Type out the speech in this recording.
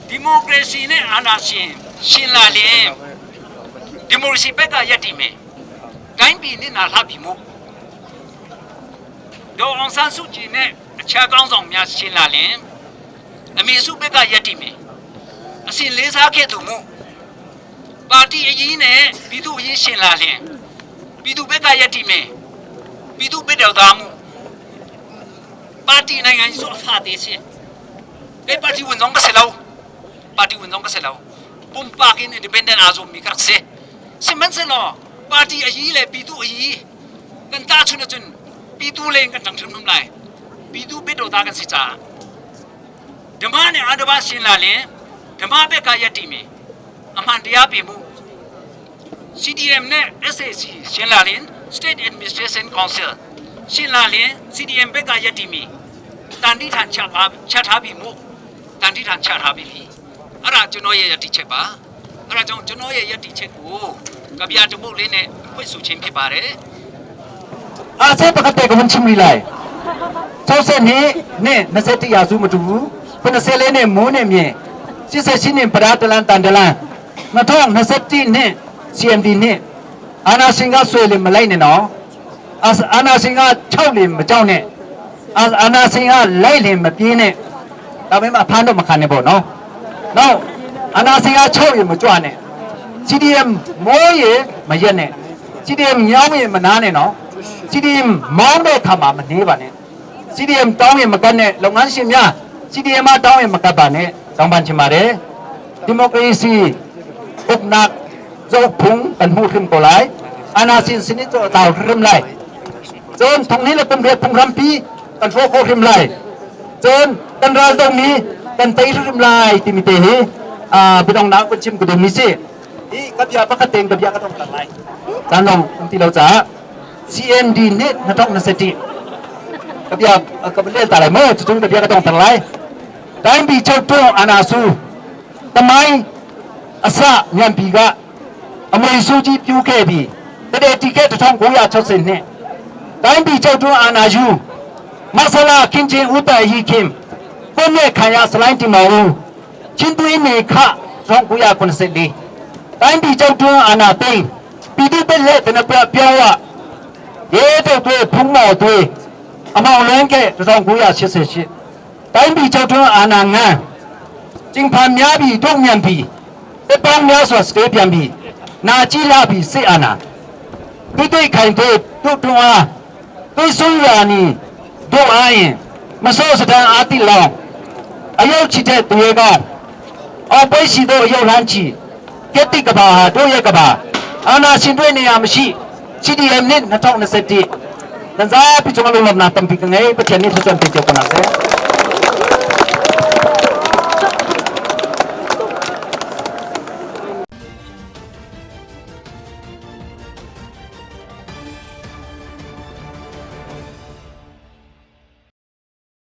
ဒီမိုကရေစီနဲ့အာဏာရှင်လာရင်ဒီမိုကရေစီဘက်ကရပ်တည်မယ်တိုင်းပြည်နဲ့နာလှပြီမို့ဒေါ်အောင်ဆန်းစုကြည်နဲ့အခြားကောင်းဆောင်များရှင်လာရင်အမေစုဘက်ကရပ်တည်မယ်အစဉ်လေးစားခဲ့သူမို့ပါတီအကြီးနဲ့ပြည်သူအရေးရှင်လာရင်ပြည်သူဘက်ကရပ်တည်မယ်ပြည်သူဘက်တော်သားမှုပါတီနိုင်ငံရေးဆိုအဖာသေးရှင်အဲ့ပါတီဝန်ဆောင်ကစလောက်ပါတီဝန်ဆောင်ကစလောက်ပုံပါကင်း independent အဇုံမီကဆက်စမန်စလောပါတီအကြီးလေပြည်သူအကြီးကန်တာချွန်းချွန်းပြည်သူလေကန်တန်ချုံနုံလိုက်ပြည်သူဘက်တော်သားကစစ်စားဓမ္မနဲ့အာဓမ္မရှင်လာရင်ဓမ္မဘက်ကရပ်တည်မယ်အမှန်တရားပြင်မှု CDM နဲ့ SAC ရှင်လာရင် State Administration Council ရှင်လာရင် CDM ဘက်ကရပ်တည်မယ်တန်တိထန်ချထားပြီးမို့တန်တိထန်ချထားပြီးအဲ့ဒါကျွန်တော်ရဲ့ယက်တီချက်ပါအဲ့ဒါကြောင့်ကျွန်တော်ရဲ့ယက်တီချက်ကိုကဗျာတပုတ်လေးနဲ့ဖွင့်ဆိုခြင်းဖြစ်ပါတယ်อาเซปกติก็มันชิมรีไล60နှစ်နဲ့21ရာစုမတူဘူး90နဲ့မိုးနဲ့မြင်88နှစ်ပရာတလန်တန်တလန်2021နှစ် CMD နှစ်အာနာရှင်ကဆွေလေမလိုက်နဲ့နော်အာနာရှင်က6လေမကြောက်နဲ့အာနာရှင်ကလိုက်လေမပြေးနဲ့ဒါပေမဲ့အဖမ်းတော့မခံနဲ့ပေါ့နော်နောက်အာနာရှင်က6ရေမကြွနဲ့ CDM မိုးရေမရက်နဲ့ CDM ညောင်းရေမနာနဲ့နော်CDM မောင်းတဲ့ခါမှာမနေပါနဲ့ CDM တောင်းရင်မကတ်နဲ့လုပ်ငန်းရှင်များ CDM မတောင်းရင်မကတ်ပါနဲ့တောင်းပန်ချင်ပါတယ်ဒီမိုကရေစီဥပနာဇောဖုံတန်မှုထင်ကိုလိုက်အနာစင်စနစ်တော့တောင်းရမ်လိုက်ဇွန်ထုံနေလပံရဖုံရမ်ပီတန်ဖိုကိုရမ်လိုက်ဇွန်တန်ရာဇုံနီတန်တေရမ်လိုက်တိမီတေဟီဘဒုံနာကိုချင်ကိုဒမီစီဒီကဗျာပကတဲ့ကဗျာကတော့လိုက်တန်လုံးတီလောက်စာ CND နဲ့2021ကဗျာကဘလဲတာလိုက်မို့ကျွန်တော်ကဗျာကတော့တလိုက်တိုင်းပြည်ချုပ်တော့အနာစုတမိုင်းအစညံပီကအမေစုကြီးပြူခဲ့ပြီးတတဲ့တီကက်1960နှစ်တိုင်းပြည်ချုပ်တော့အနာယူမဆလာခင်ချင်းဦးတိုင်ဟီခင်ကိုနဲ့ခံရစလိုင်းတီမောင်ချင်းတွင်းနေခ1994တိုင်းပြည်ချုပ်တော့အနာသိပြည်သူ့တက်လက်တဲ့ပြောင်းရရဲတဲ့တွေဖုံးမော်တွေအမောင်လန်းက1988တိုင်းပြည်ချုပ်ထွန်းအာဏာငန်းကျင်းဖန်များပြီးတို့မြန်ပြီးတပောင်းများစွာစတေးပြန်ပြီးနာကြည့်လာပြီးစစ်အာဏာတွေ့ခိုင်တဲ့တို့တွန်းအားတွေ့ဆုံးရာနီတို့အားရင်မစောစတန်အာတိလောင်အယုတ်ချစ်တဲ့တွေကအော်ပိတ်စီတို့အယုတ်လန်းချီကက်တိကဘာတို့ရဲ့ကဘာအာဏာရှင်တွေနေရာမရှိCDM နဲ့2021တန်စားပြချမလို့မနာတံပိကငယ်ပချန်နေစစံပြချကနာစေ